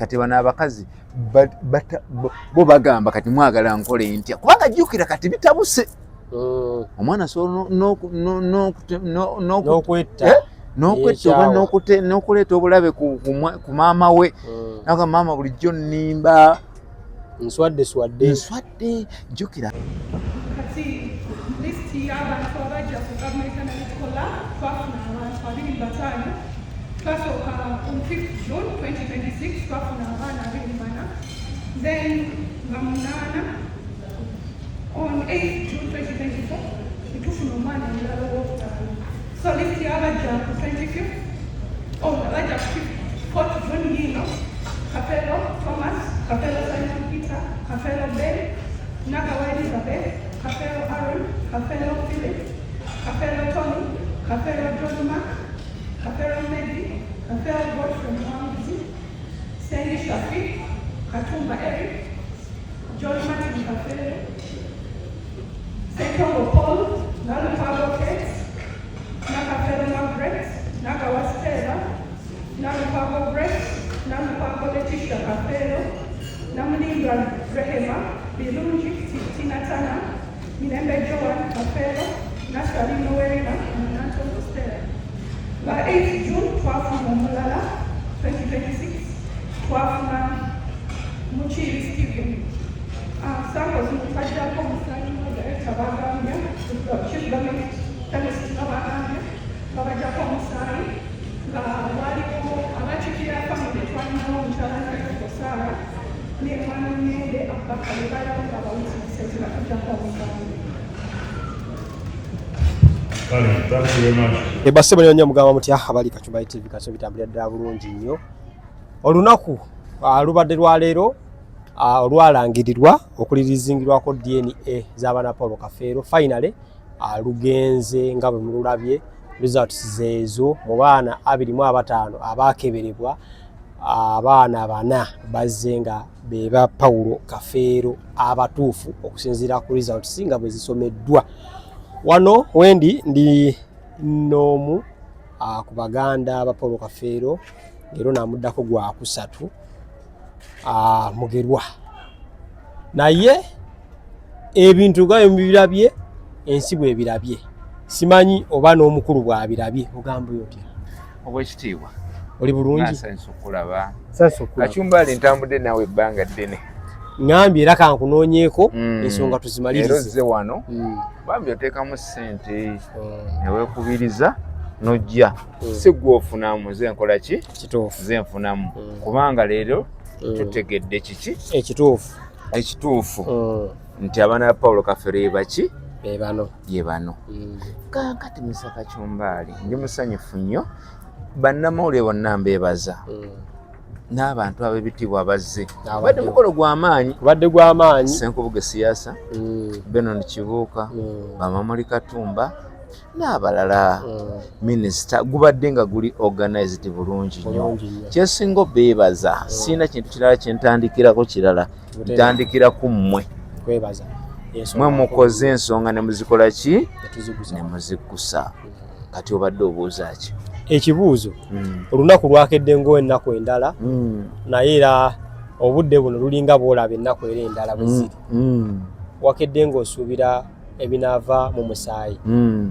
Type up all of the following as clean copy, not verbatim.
kati bana abakazi bo bagamba kati mwagala nkole ntya kubanga jjukira kati bitabuse omwana so n'okuleeta obulabe ku maama we naga maama bulijjo nnimba nswadde jjukira kati lisiti y'abantu abajja ku gavumenti analitikola twafuna abantu 25 twasooka on 5th June 2026 twafuna abaana 24 then nga munaana on 8th June 2024 netufuna omwana omulala owokutaano so lisiti y'abajja ku 25th abajja ku 4th June yino Kafelo Thomas, Kafelo Simon Peter, Kafelo Ben, Nagawa Elizabeth, Kafelo Aaron, Kafelo Philip, Kafelo Tony, Kafelo John Mark, Kafelo Medi, Kafelo Godfrey Mwamzi, Sandy Shafi, Katumba Eric, John Martin Kafelo, Sekongo Paul, Nalupago Kate, Nakafelo Margaret, Nagawa Stella, Nalupago Brett, Nalupago Letitia Kafelo, Namuninga Rehema, Bilungi Tinatana, Minembe Joan Kafelo, Nashali Noelina, and Nato Stella. By 8th June, 12 Mulala, 2026, 12 Muchiri Stephen. Samples Mufaja Komsani, Director Bagambia, Chief Government, Tennis Bagambia, Babaja Komsani, Waliko, Abachikira family, Twano, Chalana, Kosara, Nirwana Nede, Abakalibara, Abawisi, Sesila, Komsani. Thank you very much. Ebasebo nyo mugamba mutya abali Kachumba TV kaso bitambulira ddala bulungi nnyo. Olunaku lubadde lwa leero olwalangirirwa okuliriziingirwako DNA z'abaana Paul Kafeero finally lugenze nga bwe mululabye results zeezo mu baana 25 abakeberebwa abaana 4 bazze nga beba Paulo Kafeero abatuufu okusinziira ku results nga bwe zisomeddwa. Wano wendi ndi nomu ku baganda ba Paul Kafeero ngero namuddako gwa kusatu mugerwa naye ebintu gayo mubirabye ensi bwe birabye simanyi oba n'omukulu bwabirabye ogamba yotya obwekitiibwa oli bulungi nasanso kulaba Kachumba Kachumbali ntambudde nawe ebbanga ddene ngambye era kankunoonyeeko ensonga tuzimalirize erozze wano bambi oteekamu ssente neweekubiriza nojja si gwe ofunamu ze nkola ki kituufu ze nfunamu kubanga leero tutegedde kiki ekituufu nti abaana ba Paulo Kafeero baki ye bano kaakati Mr. Kachumbali ndi musanyufu nnyo bannamawulire bonna mbeebaza n'abantu ab'ebitiibwa bazze badde mukolo gw'amaanyi Senkubuge Siasa Benon Kibuuka Bamamuli Katumba n'abalala minisita gubadde nga guli organized bulungi nnyo kyesinga beebaza sina kintu kirala kyentandikirako kirala ntandikira ku mmwe kwebaza mwe mukoze ensonga ne muzikola ki ne muzikusa kati obadde obuuza ki ekibuuzo olunaku lwakedde ng'ennaku endala naye era obudde buno lulinga bwolaba ennaku era endala bwe ziri wakedde ng'osuubira ebinaava mu musaayi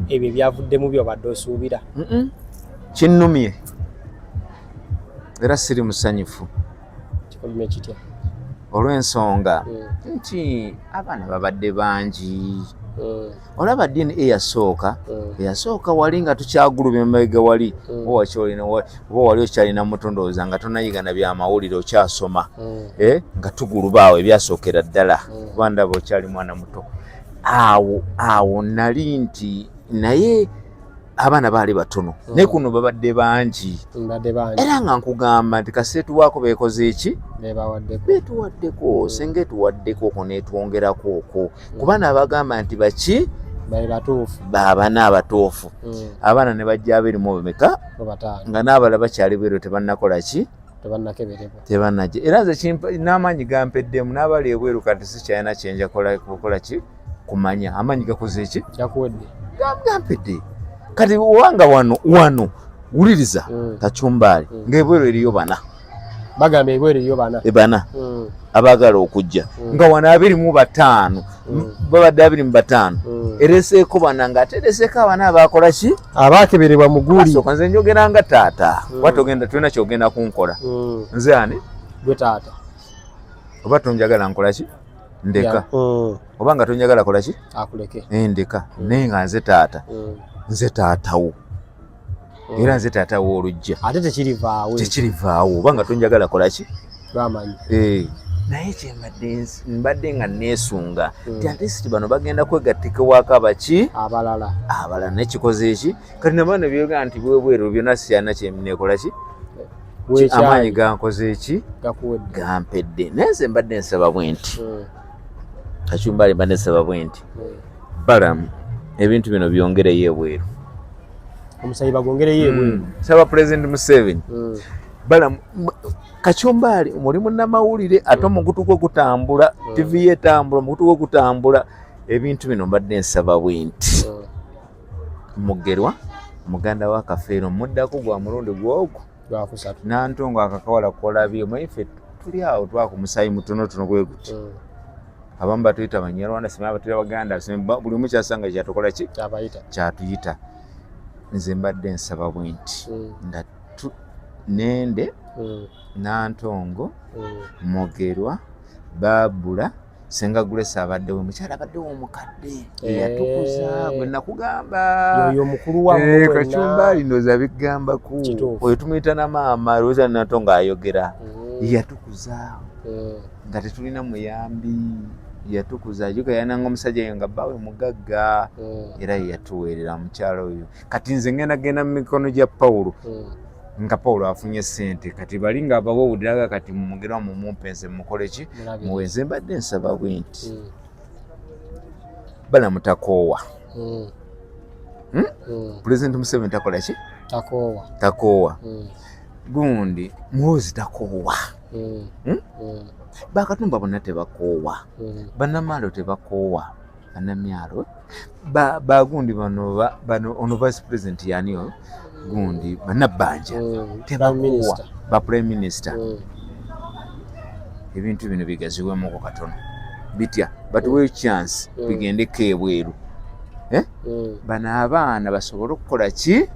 ebyo byavuddemu byobadde osuubira kinnumye era siri musanyufu kikunyume kitya olw'ensonga nti abaana babadde bangi olaba dini eyasooka wali nga tukyagulubya emabega wali oba wali okyalina mutondooza nga tonayigana byamawulire okyasoma nga tugulubaawo ebyasookera ddala kuba ndaba okyali mwana muto awo nali nti naye abaana baali batono naye kuno babadde bangi era nga nkugamba nti kaseetuwaako beekoze eki beetuwaddeko senga etuwaddeko okwo neetwongerako okwo kuba nabagamba nti baki baabana abatuufu abaana ne bajja abirimu bemeka nga n'abalala bakyali bweru tebannakola ki tebannajja era nze n'amaanyi gampeddemu n'abali ebweru kati sikyalina kyenja kukola ki kumanya amaanyi gakoze eki gampedde kati wanga wano wuliriza Kachumbali ng'ebweru eriyo bana bagamba ebwere yo bana ebana abagala okujja nga wano 25 babadde 25 ereseeko bana nga atereseko abana abakola ki abakeberebwa muguli so nze njogera nga taata watogenda tulina kyogenda kunkola nze ani gwe taata oba tonjagala nkola ki ndeka oba nga tonjagala kola ki akuleke ndeka naye nga nze taata nze taatawo era nze taatawo olujja ate tekirivaawo oba nga tonjagala kola ki bamanyi naye mbadde nga neesunga nti atleast bano bagenda kwegattikawaako abaki abalala nekikoze eki kati nabaana byogera nti bwebweru byonna sikyalina kyenekola ki amaanyi gankoze eki gampedde naye nze mbadde nsaba bwenti Kachumbali mbadde nsaba bwenti balamu ebintu bino byongereyo ebweru omusayi bagongereyo ebweru saba President Museveni balamu Kachumbali muri munnamawulire ate omugutu gwe gutambula TV etambula omugutu gwe gutambula ebintu bino mbadde nsaba bwenti Mugerwa muganda wa Kafeero muddako gwa mulundi gwogwo gwakusatu nantongo akakawala kolabye maife tuli awo twakumusayi mutonotono gwe guti abamu batuyita Banyarwanda simanya batuyita Baganda buli omu kyasanga kyatukola ki kyatuyita nze mbadde nsaba bwenti nga Nende Nantongo Mugerwa Babula Senga Grace abaddewo mukyala abaddewo omukadde yatukuza bwe nakugamba yoyo mukulu wa Kachumbali ndoza bigamba ku oyo tumuyita na maama Rosa Nantongo ayogera yatukuza nga tetulina muyambi yatukuza juga yananga omusajja yenga bawe mugagga era yatuweerera mukyalo oyo kati nze ngenda mu mikono gya Paulo nga Paulo afunye sente kati balinga abawuliraga kati mumugerwa mu mumpense mukole ki muweze mbadde nsaba bwenti bala mutakowa President Museveni takola ki takowa gundi muwozi takowa Bakatumba bonna tebakowa bannamalo tebakowa bannamyalo bagundi bano ono Vice President yaniyo gundi bannabanja tebakowa ba Prime Minister ebintu bino bigaziwemu katono bitya batuwe chance bigendeko ebweru bana abaana basobole okukola ki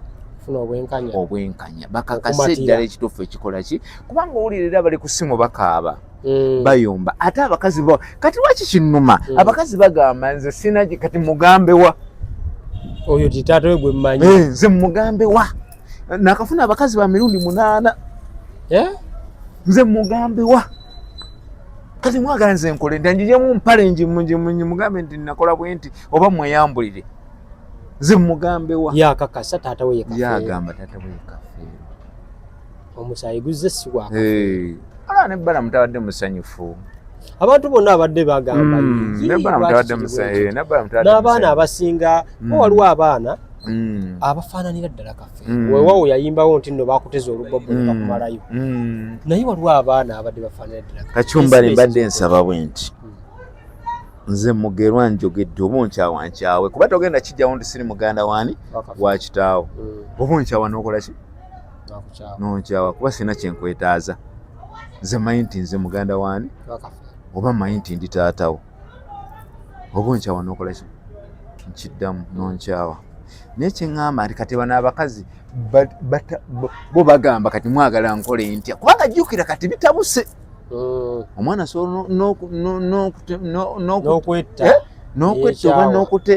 funa obwenkanya bakakase ddala ekituufu ekikola ki kubanga owulirira bali ku ssimu bakaaba bayomba ate abakazi bo kati waki kinnuma abakazi bagamba nze sinagi kati mugambewa oyo titaata we gwe mmanyi nze mugambewa nakafuna abakazi ba mirundi 8 nze mugambewa kati mwagala nze nkole ndanjijemu mpale mugambe nti nakola bwenti oba mweyambulire nze mugambewa yakakasa taata we yagamba taata we Kafeero omusayi guzze si gwa ala ne bala mutawadde musanyufu abantu bonna abadde bagamba ne bala mutawadde musayi ne bala mutawadde n'abaana abasinga waliwo abaana abafaananira ddala Kafeero weewawo yayimbawo nti nno bakuteza olubabbo ne bakumalayo naye waliwo abaana abadde bafaananira ddala Kachumbali mbadde nsaba bwenti nze Mugerwa njogedde oba onkyawa nkyawe kuba togenda kijjawo nti siri muganda waani wa kitaawo oba onkyawa n'okola ki nonkyawa kuba sirina kyenkwetaaza nze manyi nti nze muganda waani oba manyi nti ndi taatawo oba onkyawa n'okola ki nkiddamu nonkyawa naye kyeŋŋamba nti kati bano abakazi bo bagamba kati mwagala nkole ntya kubanga jjukira kati bitabuse omwana asobola n'okwetta oba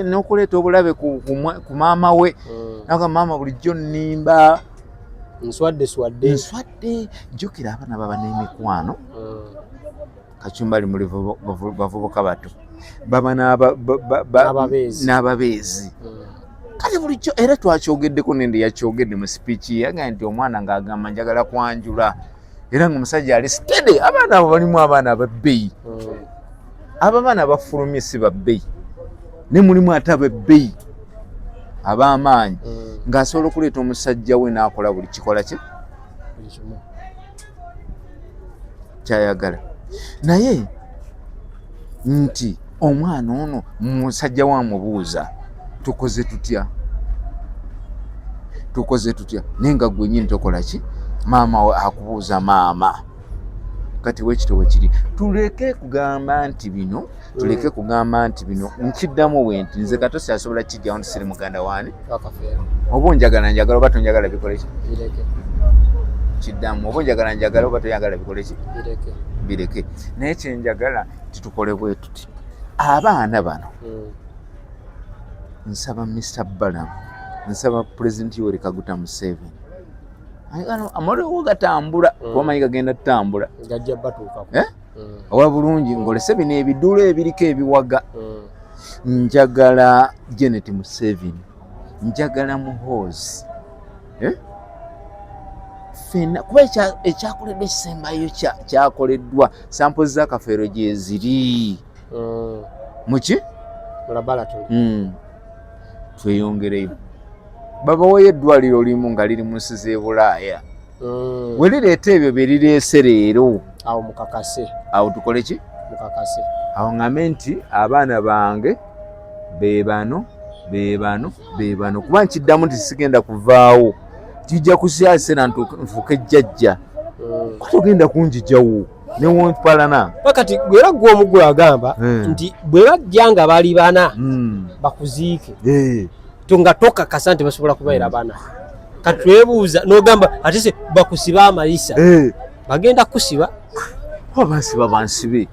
n'okuleeta obulabe ku maama we naga maama bulijjo nnimba nswadde jjukira abaana baba n'emikwano Kachumbali muli bavubuka bato baba n'ababeezi kale bulijjo era twakyogeddeko nende yakyogedde mu sipiiki yaga nti omwana ng'agamba njagala kwanjula era ng'omusajja ali steady abaana abo balimu abaana ababbeeyi abaana abafulumye si babbeeyi ne mulimu ate ababbeeyi ab'amaanyi ng'asobola okuleeta omusajja we n'akola buli kikola kye kyayagala naye nti omwana ono musajja wamubuuza tukoze tutya naye nga gwe nnyini tokola ki maama we akubuuza maama kati wekito wekiri tuleke kugamba nti bino nkiddamu wenti nze katosi asobola kijjawo nti siri muganda waani oba njagala oba tonjagala bikole ki kiddamu oba njagala oba toyagala bikole ki bireke naye kyenjagala titukole bwe tuti abaana bano nsaba Mr. Balaam nsaba President Yoweri Kaguta Museveni amalowo gatambula kubamanyi gagenda tutambula gajja batuukako owa bulungi ngolese bino ebidulo ebiriko ebiwaga njagala Janet Museveni njagala Muhoozi fena kuba ekyakoleddwa ekisembayo kyakoleddwa sample z'akafeero gye ziri muki mu laboratory tweyongereyo babawoyo eddwaliro limu nga liri mu nsi z'e Bulaaya we lireeta ebyo bye lireese leero awo mukakase awo tukole ki mukakase awo ŋŋambe nti abaana bange beebano kuba nkiddamu nti sigenda kuvaawo kijja kusyasera nfuuke jjajja togenda kunjijjawo newompalana pakati gwera gwe omugwe agamba nti bwe bajja nga bali bana bakuziike tonga tokakasa nti basobola kubaira bana kati twebuuza n'ogamba ate se bakusiba amayisa bagenda kusiba oba bansiba bansibe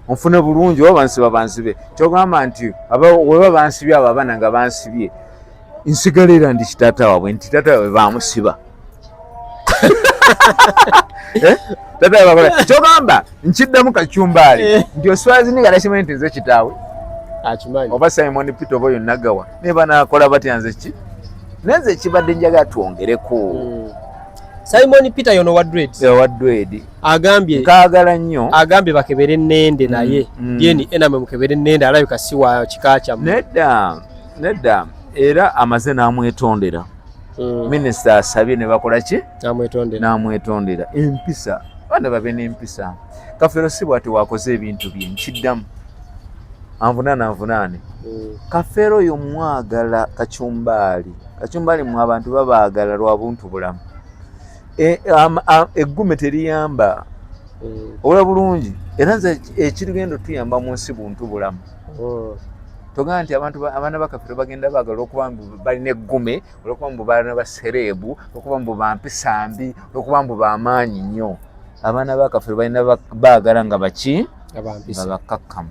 onfune bulungi oba bansiba bansibe kyogamba nti weba bansibye abo abaana nga bansibye nsigala era ndi kitaata waabwe nti taata waabwe bamusiba kyogamba nkiddamu Kacyumbaali nti oswaziniga nakimanyi nti nze kitaawe akimanyi oba Simon Peter oba yonnagawa naye banaakola batya nze ki nenze ekibadde njagala twongereko Simon Peter yono wa dread agambye nkaagala nnyo agambye bakebere ennende naye yeni ename mukebere ennende alabika si wa kika kyammwe nedda era amaze n'amwetondera minisita asabye ne bakola ki n'amwetondera empisa baana babe n'empisa Kafeero si bw'ati wakoze ebintu bye nkiddamu anvunaane Kafeero oyo mwagala Kacyumbaali mu abantu babaagala lwa buntu bulamu eggume teriyamba obula bulungi era nze ekirigendo tuyamba mu nsi buntu bulamu togamba nti abaana ba Kafeero bagenda baagala okuba mbu balina eggume olwokuba mbu baana basereebu olwokuba mbu bampisa mbi olwokuba mbu bamaanyi nnyo abaana ba Kafeero balina baagala nga baki nga bakakkamu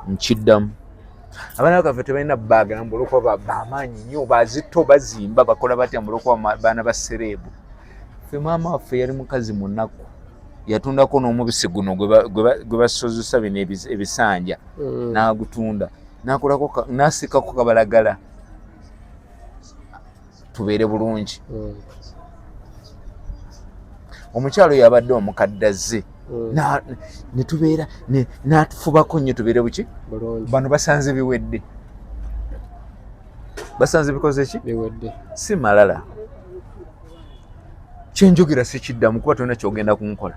nkiddamu abaana ba Kafeero tebalina baagala mbu olwokuba bamaanyi nnyo bazito bazimba bakola batya mbu olwokuba baana basereebu ffe maama waffe yali mukazi munaku yatundako n'omubisi guno gwe basozesa bino ebisanja n'agutunda n'asikako kabalagala tubeere bulungi omukyalo yabadde omukaddaze netubeera natufubako nnyo tubeere buki bano basanze biwedde basanze bikoze ki si malala kyenjogera sikiddamu kuba tolina kyogenda kunkola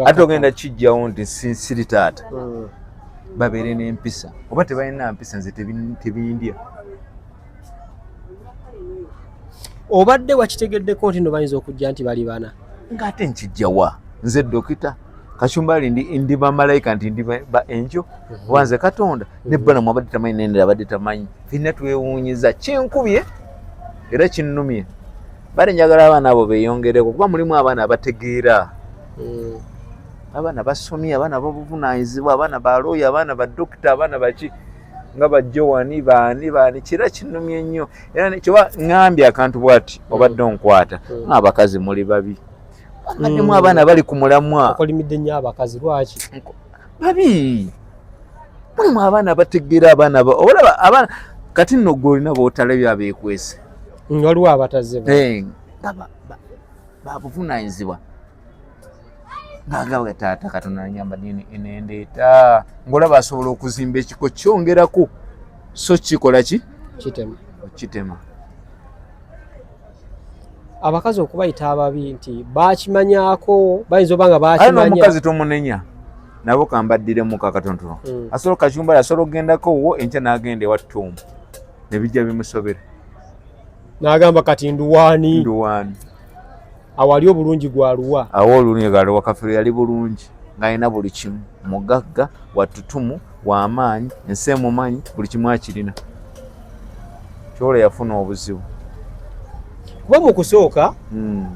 ate ogenda kijjawo nti siri taata babeere n'empisa oba tebalina mpisa nze tebindya obadde wakitegeddeko nti no bayinza okujja nti bali bana ng'ate nkijjawa nze dokita Kacyumbaali ndi bamalayika nti ndi enjo oba nze Katonda nebbalamu abadde tamanyi nendera abadde tamanyi fenna twewuunyiza kinkubye era kinnumye bale njagala abaana abo beeyongereko kuba mulimu abaana abategeera abaana basomye abaana babuvunaanyizibwa abaana balooya abaana badokita abaana baki nga bajjowani baani kira kinnumye nnyo era kyoba ŋŋambye akantu bw'ati obadde onkwata ng'abakazi muli babi baddemu abaana bali ku mulamwa okolimidde nnyo abakazi lwaki babi mulimu abaana abategeera abaana olaba abaana kati nno gwe olina b'otalabye abeekwese waliwo abataze babuvunaanyizibwa ng'agaba taata Katonda anyamba nendeeta ng'olaba asobola okuzimba ekiko kyongerako so kikola ki kitema abakazi okubayita ababi nti bakimanyako bayinza oba nga bakimanya omukazi tomunenya nabo kambaddiremu kakatontono asobola Kacyumbaali asobola okugendako wo enkya n'agenda ewa Ttuumu ne bijja bimusobera n'agamba kati nduwaani awali obulungi gwaluwa awo olunye galuwa Kafeero yali bulungi ng'alina buli kimu mugagga watutumu w'amaanyi ensi emumanyi buli kimu akirina Kyolo yafuna obuzibu kuba mu kusooka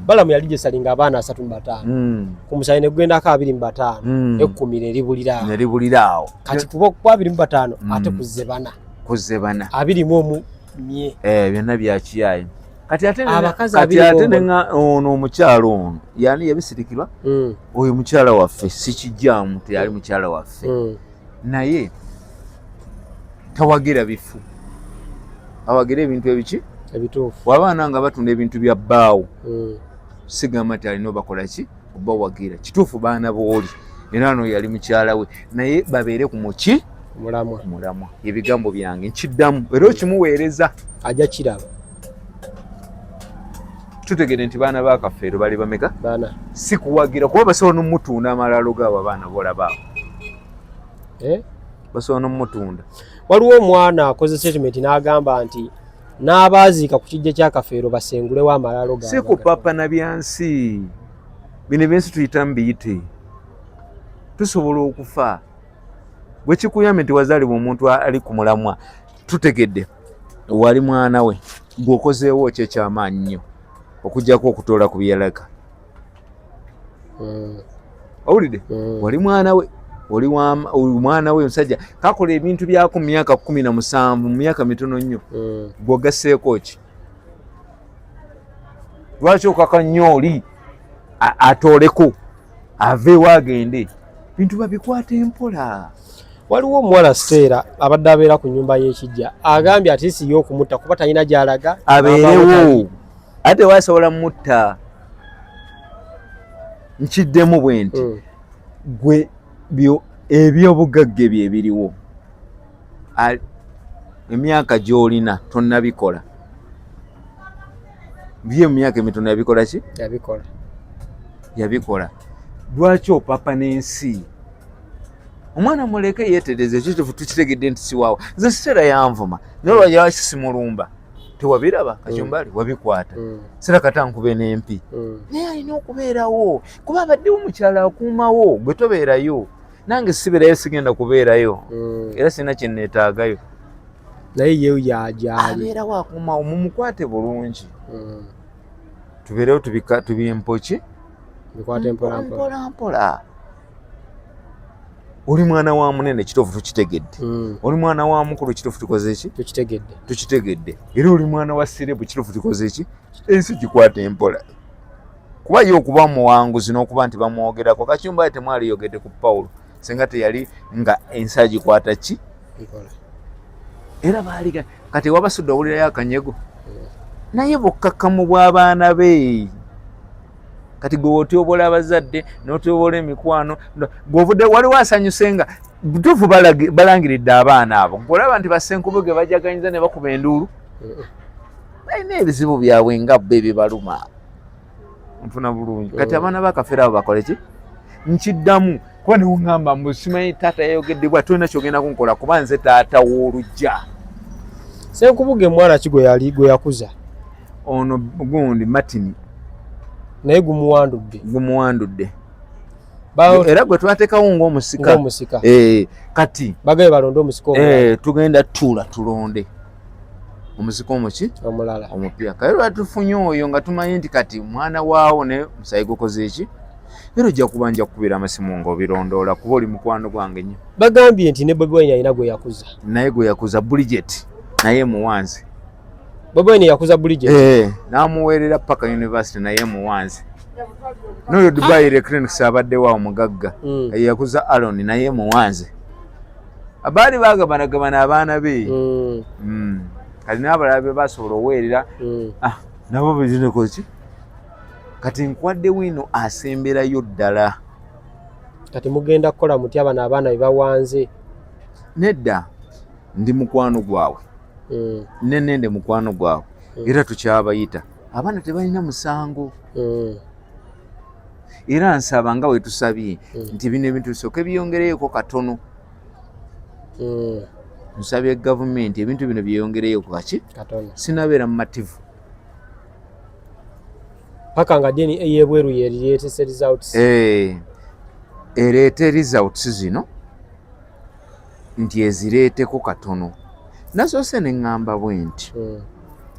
Balamu yali gyesalinga abaana 35 ku musayi ne gugendako 25 10 ne libuliraawo kati kuba 25 ate kuzze bana 21 byonna byakiyaayi kati ate nenga ono omukyalo ono yani yabisirikirwa oyo mukyala waffe sikijjaamu teyali mukyala waffe naye tawagira bifu awagira ebintu ebiki ebituufu wabaana nga batunda ebintu bya bbaawo sigamba nti alina obakola ki obawagira kituufu baana booli era no yali mukyala we naye babeere ku muki mulamwa ebigambo byange nkiddamu era okimuweereza ajja kiraba tutegere nti baana ba Kafeero bali bameka si kuwagira kuba basobola n'omutunda amalalo gaabo abaana bolabaawo basobola n'omutunda waliwo omwana akoze statement n'agamba nti n'abaaziika ku kijja kya Kafeero basengulewo amalalo gaabo si kupapa na byansi bino ebyensi tuyitamu biyite tusobola okufa bwe kikuyambe nti wazaalibwa omuntu ali ku mulamwa tutegedde wali mwana we gw'okozeewo ki ekyamaanyi nnyo okujjako okutoola ku byalaga owulidde wali mwana we oli mwana we musajja kakola ebintu byako mu myaka 17 mu myaka mitono nnyo gw'ogasseeko ki lwaki okaka nnyo oli atooleko aveewo agende bintu babikwata empola waliwo omuwala Seera abadde abeera ku nnyumba y'ekijja agambye ati si y'okumutta kuba talina gy'alaga abeerewo ate wasobola mutta nkiddemu bwe nti gwe ebyobugagga bye biriwo emyaka gy'olina tonnabikola bye mu myaka emitono yabikola ki yabikola lwaki opapa n'ensi omwana muleke yeetereze ekituufu tukitegedde nti siwaawo nze Seera yanvuma naye lwaki simulumba tewabiraba kacumbali wabikwata Seera katankube n'empi naye alina okubeerawo kuba abaddewo mukyala akuumawo gwe tobeerayo nange sibeerayo sigenda kubeerayo era sina kye neetaagayo naye yeeyo yagyali abeerawo akuumawo mumukwate bulungi tubeerewo tubyempoki bikwate mpola oli mwana wa munene kituufu tukitegedde oli mwana wa mukulu kituufu tukoze ki tukitegedde era oli mwana wa sirebu kituufu tukoze ki ensi gikwata empola kuba ye okuba muwanguzi n'okuba nti bamwogerako Kacumba temwali yogedde ku Pawulo senga teyali nga ensi agikwata ki era baali kati wabasudde owulirayo akanyego naye bukkakkamu bw'abaana be kati gwe otyobola abazadde n'otyobola emikwano gw'ovudde waliwo asanyuse nga butuufu balangiridde abaana abo ng'olaba nti bassenkubuge bajaganyiza ne bakuba enduulu balina ebizibu byabwe nga bbe ebibaluma nfuna bulungi kati abaana ba Kafeero abo bakole ki nkiddamu kuba ne ŋŋamba musimanyi taata yayogedde bwa tolina kyogenda kunkola kuba nze taata w'olujja Ssenkubuge mwana ki gwe yakuza ono gundi Martin naye gumuwandudde era gwe twateekawo ng'omusika kati bagaye balonde omusika omulala tugenda tuula tulonde omusika omuki omulala omupya kale lwatufunye oyo nga tumanyi nti kati mwana waawo ne musayi gukoze eki era ojja kuba nja kukubira amasimu ng'obirondoola kuba oli mukwano gwange nnyo bagambye nti ne Bobi Wine alina gwe yakuza naye gwe yakuza Bridget naye muwanzi Bobi Wine yakuza Bridget n'amuweerera paka university naye muwanzi n'oyo Dubai Electronics abaddewo awo mugagga yakuza Aaron naye muwanzi abaali baagabanagabana abaana be kati n'abalala be basobola oweerera nabo bezineko ki kati nkwadde wino asemberayo ddala kati mugenda kukola mutya bano abaana be bawanze nedda ndi mukwano gwawe nende mukwano gwawe era tukyabayita abaana tebalina musango era nsaba nga wetusabye nti bino ebintu bisooke byongereyeko katono nsabye gavumenti ebintu bino byeyongereyeko kaki sinabeera mumativu paka nga DNA eyebweru yereetese results. Ereete results zino nti ezireeteko katono. Nasoose ne ŋŋamba bwe nti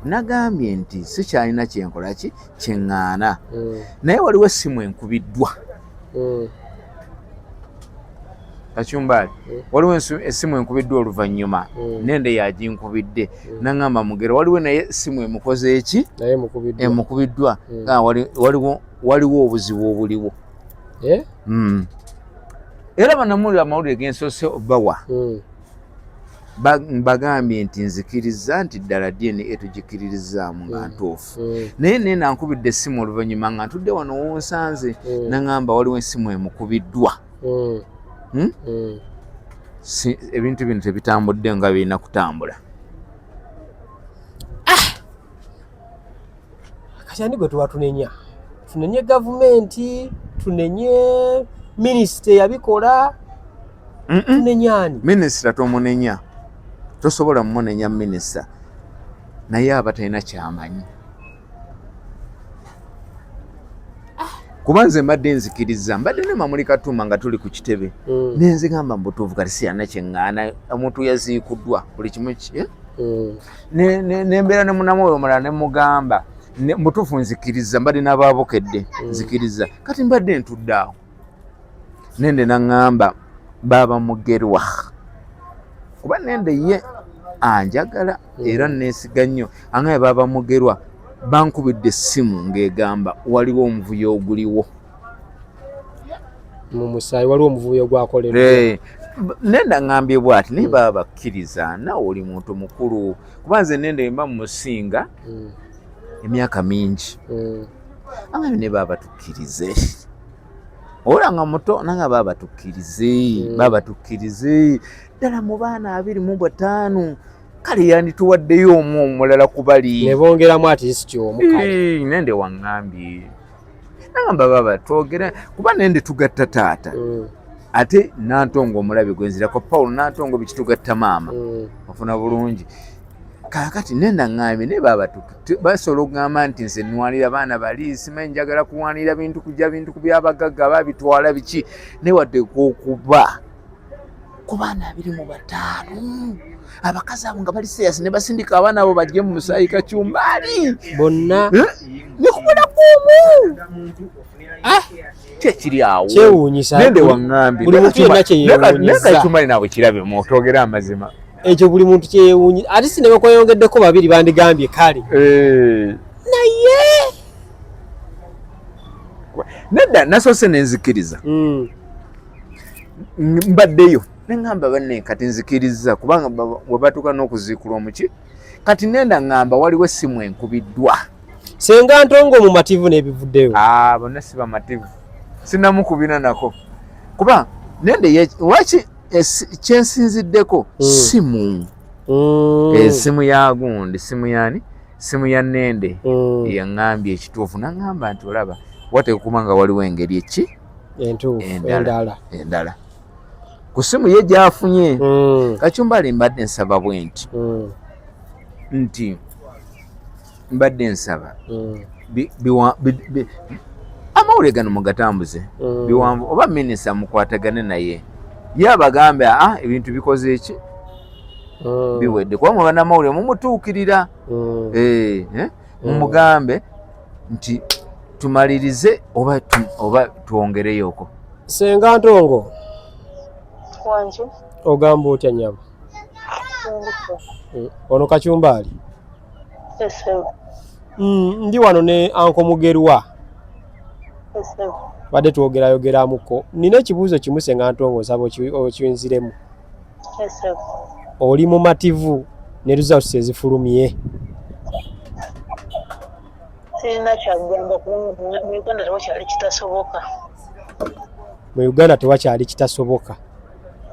nagambye nti sikyalina kyenkola ki kyeŋŋaana naye waliwo essimu enkubiddwa. Kakyumbaali waliwo essimu enkubiddwa oluvannyuma nende yaginkubidde naŋŋamba Mugero waliwo naye essimu emukoze eki emukubiddwa nga waliwo obuzibu obuliwo. Era bannamawulire amawulire gensoose obawa bagambye nti nzikiriza nti ddala DNA tugikiririzaamu nga ntuufu naye naye nankubidde essimu oluvannyuma nga ntudde wano wonsanze naŋŋamba waliwo essimu emukubiddwa. Ebintu bino tebitambudde nga birina kutambula. Kati ani gwe tuba tunenye gavumenti, tunenye minisita yabikola, tunenye ani? Minisita tomunenya, tosobola mumunenya minisita naye aba talina kyamanyi. Kuba nze mbadde nzikiriza mbadde ne Mamuli Katumba nga tuli ku kitebe nenze gamba mbutuufu kati siyana kyeŋŋaana omuntu yaziikuddwa buli kimu nembeera ne munamwoyo omulala ne mugamba mbutuufu nzikiriza mbadde n'abaabokedde nzikiriza kati mbadde ntudde awo nende naŋŋamba baaba Mugerwa kuba nende ye anjagala era neesiga nnyo angaye baaba Mugerwa bankubidde essimu ng'egamba waliwo omuvuyo oguliwo mu musaayi waliwo omuvuyo gwakolerwa. Nenda ŋŋambye bw'ati naye baba bakkiriza naawe oli muntu mukulu kuba nze nende mba mumusinga emyaka mingi angaye ne baba batukkirize olanga muto nanga baba batukkirize ddala mu baana 25 kale yandituwaddeyo omulala kubali ne bongeramu ati omukale nende waŋŋambye nagamba baba twogera kuba nende tugatta taata ate Nantongo omulabe gwenzirako Paulo Nantongo bikitugatta maama ofuna bulungi kakati nenda ŋŋambye naye baba basobola okugamba nti nze nnwanira baana bali simanyi njagala kuwanira bintu kujja bintu kubyabagagga babitwala biki naye wadde okuba ku baana 25 abakazi abo nga bali serious ne basindika abaana abo bajje mu musaayi Kakyumbaali bonna ne kubona kumu kyekiri awo kyewuunyisa nende waŋŋambye buli muntu yenna kyeyewuunyisa Kakyumbaali naawe kirabe mwotogera amazima ekyo buli muntu kyeyewuunyisa ate si ne bakweyongeddeko babiri bandigambye kale naye nedda nasoose nenzikiriza mbaddeyo neŋŋamba banne kati nzikiriza kubanga we batuuka n'okuziikula omuki kati nenda ŋŋamba waliwo essimu enkubiddwa senga Ntongo mu mativu n'ebivuddeyo bonna si bamativu sinamukubina nako kuba nende waki kyensinziddeko simu esimu ya gundi simu yani simu ya nende yaŋŋambye ekituufu naŋŋamba nti olaba wateekuba nga waliwo engeri eki entuufu endala ku simu ye gy'afunye Kakyumbaali mbadde nsaba bwe nti mbadde nsaba amawulire gano mugatambuze biwanvu oba minisita mukwatagane naye ye abagambe ebintu bikoze eki biwedde kuba mwe bannamawulire mumutuukirira mumugambe nti tumalirize oba twongereyoko. Senga Ntongo ogamba otya nyabo ono Kakyumbaali ndi wano ne Anko Mugerwa badde twogerayogeramuko nina ekibuuzo kimu Senga Ntongo nsaba okinziremu oli mumativu ne results ezifulumye sirina kyagamba mu Uganda tewakyali kitasoboka mu Uganda tewakyali kitasoboka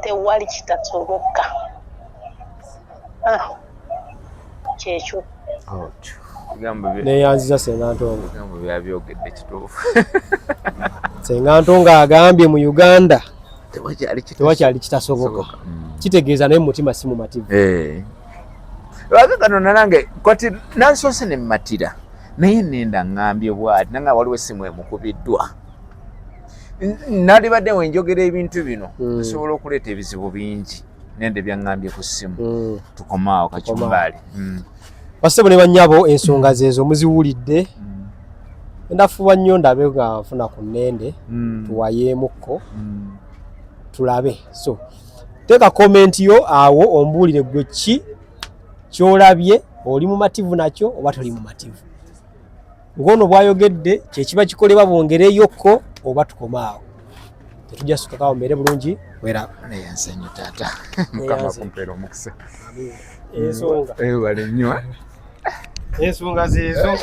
tewali kitasoboka kyekyo neyanziza Senga Ntongo byabyogedde kituufu Senga Ntongo agambye mu Uganda tewakyali kitasoboka kitegeeza naye mutima si mumativu lwaki kano nanange kati nansoose ne mmatira naye nenda ngambye bwati nanga waliwo essimu emukubiddwa nalibadde wenjogera ebintu bino nsobola okuleeta ebizibu bingi nende byaŋŋambye ku ssimu tukomaawo kacumbali basebo ne bannyabo ensonga zezo muziwulidde ndafuba nnyo ndabe nga nfuna ku nnende tuwayeemukko tulabe so teeka komenti yo awo ombuulire gwe ki kyolabye oli mu mativu nakyo oba toli mu mativu ngono bwayogedde kyekiba kikolebwa bongereyokko oba tukomaawo tetujja sukakawo mbeere bulungi weraba neyansenyu taata mukama kumpeera omukisa ensonga wale nnyo ensonga zeezo